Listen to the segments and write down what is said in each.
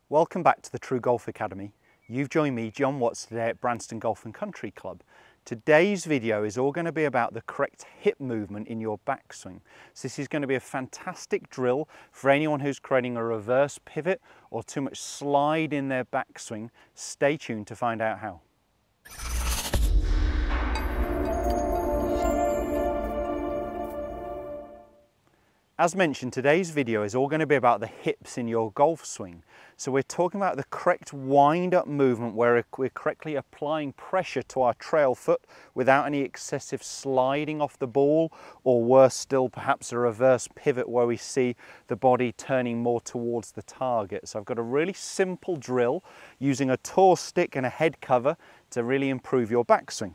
Welcome back to the TruGolf Academy. You've joined me, Jon Watts, today at Branston Golf and Country Club. Today's video is all going to be about the correct hip movement in your backswing. So this is going to be a fantastic drill for anyone who's creating a reverse pivot or too much slide in their backswing. Stay tuned to find out how. As mentioned, today's video is all going to be about the hips in your golf swing. So we're talking about the correct wind-up movement where we're correctly applying pressure to our trail foot without any excessive sliding off the ball, or worse still, perhaps a reverse pivot where we see the body turning more towards the target. So I've got a really simple drill using a tour stick and a head cover to really improve your backswing.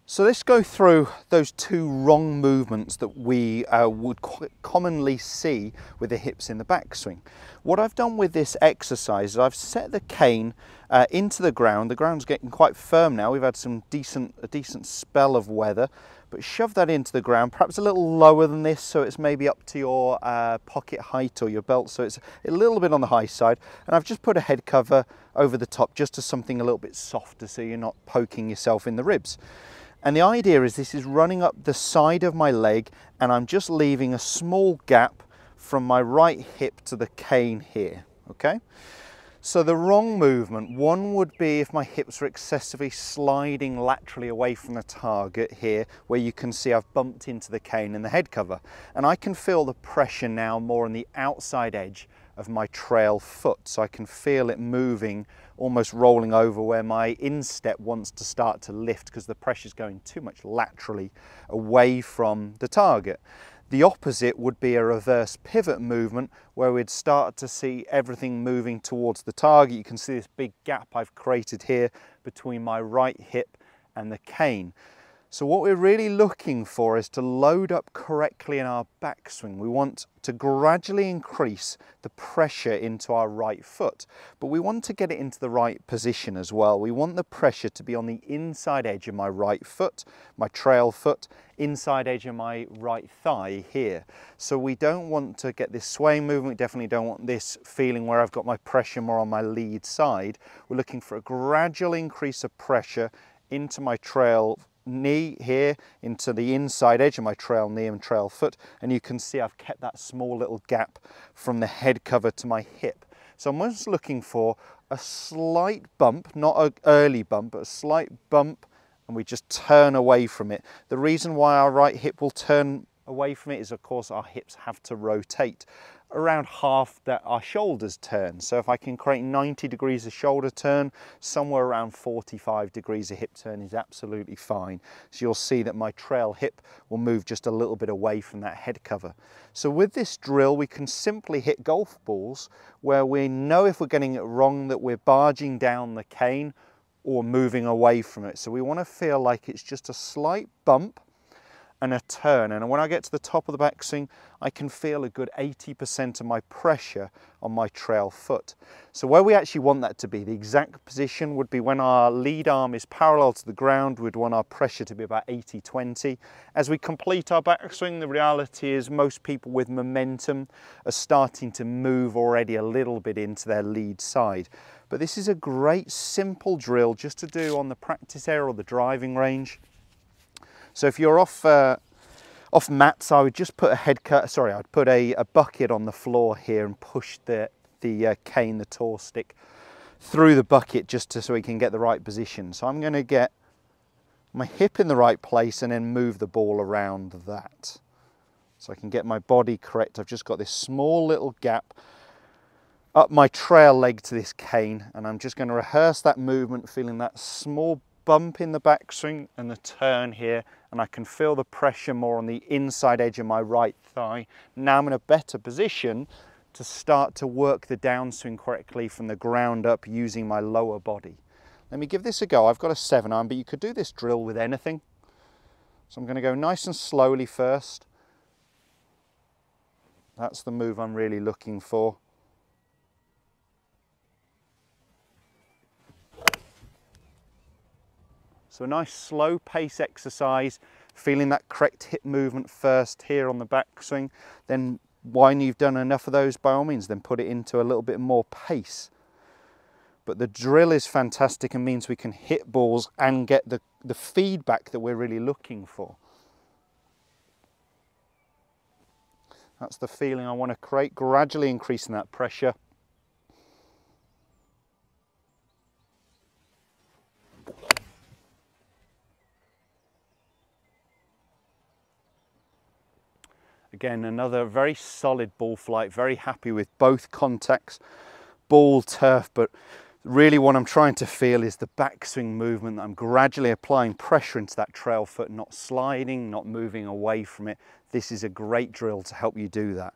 So let's go through those two wrong movements that we would commonly see with the hips in the backswing. What I've done with this exercise is I've set the cane into the ground. The ground's getting quite firm now. We've had a decent spell of weather, but shove that into the ground, perhaps a little lower than this, so it's maybe up to your pocket height or your belt, so it's a little bit on the high side. And I've just put a head cover over the top just to something a little bit softer so you're not poking yourself in the ribs. And the idea is this is running up the side of my leg, and I'm just leaving a small gap from my right hip to the cane here, okay? So the wrong movement, one would be if my hips were excessively sliding laterally away from the target here, where you can see I've bumped into the cane and the head cover. And I can feel the pressure now more on the outside edge of my trail foot. So I can feel it moving, almost rolling over where my instep wants to start to lift because the pressure's going too much laterally away from the target. The opposite would be a reverse pivot movement where we'd start to see everything moving towards the target. You can see this big gap I've created here between my right hip and the cane. So what we're really looking for is to load up correctly in our backswing. We want to gradually increase the pressure into our right foot, but we want to get it into the right position as well. We want the pressure to be on the inside edge of my right foot, my trail foot, inside edge of my right thigh here. So we don't want to get this swaying movement. We definitely don't want this feeling where I've got my pressure more on my lead side. We're looking for a gradual increase of pressure into my trail knee here, into the inside edge of my trail knee and trail foot, and you can see I've kept that small little gap from the head cover to my hip. So I'm just looking for a slight bump, not an early bump, but a slight bump, and we just turn away from it. The reason why our right hip will turn away from it is, of course, our hips have to rotate around half that our shoulders turn. So if I can create 90 degrees of shoulder turn, somewhere around 45 degrees of hip turn is absolutely fine. So you'll see that my trail hip will move just a little bit away from that head cover. So with this drill, we can simply hit golf balls where we know if we're getting it wrong that we're barging down the cane or moving away from it. So we want to feel like it's just a slight bump and a turn, and when I get to the top of the backswing, I can feel a good 80% of my pressure on my trail foot. So where we actually want that to be, the exact position would be when our lead arm is parallel to the ground. We'd want our pressure to be about 80-20. As we complete our backswing, the reality is most people with momentum are starting to move already a little bit into their lead side. But this is a great simple drill just to do on the practice area or the driving range. So if you're off mats, I would just put I'd put a bucket on the floor here and push the cane, the tour stick, through the bucket just so we can get the right position. So I'm going to get my hip in the right place and then move the ball around that. So I can get my body correct. I've just got this small little gap up my trail leg to this cane, and I'm just going to rehearse that movement, feeling that small bump in the backswing and the turn here, and I can feel the pressure more on the inside edge of my right thigh. Now I'm in a better position to start to work the downswing correctly from the ground up using my lower body. Let me give this a go. I've got a 7-iron, but you could do this drill with anything. So I'm going to go nice and slowly first. That's the move I'm really looking for. So a nice slow pace exercise, feeling that correct hip movement first here on the backswing, then when you've done enough of those, by all means, then put it into a little bit more pace. But the drill is fantastic and means we can hit balls and get the feedback that we're really looking for. That's the feeling I want to create, gradually increasing that pressure. Again, another very solid ball flight, very happy with both contacts, ball, turf, but really what I'm trying to feel is the backswing movement. I'm gradually applying pressure into that trail foot, not sliding, not moving away from it. This is a great drill to help you do that.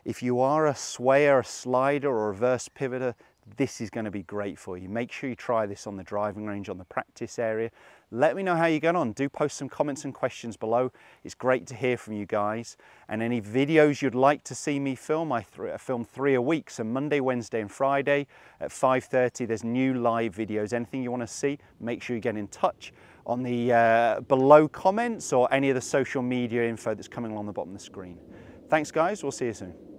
If you are a swayer, a slider, or a reverse pivoter, this is going to be great for you. Make sure you try this on the driving range, on the practice area. Let me know how you get on. Do post some comments and questions below. It's great to hear from you guys. And any videos you'd like to see me film, I film 3 a week. So Monday, Wednesday and Friday at 5:30, there's new live videos. Anything you want to see, make sure you get in touch on the below comments or any of the social media info that's coming along the bottom of the screen. Thanks guys, we'll see you soon.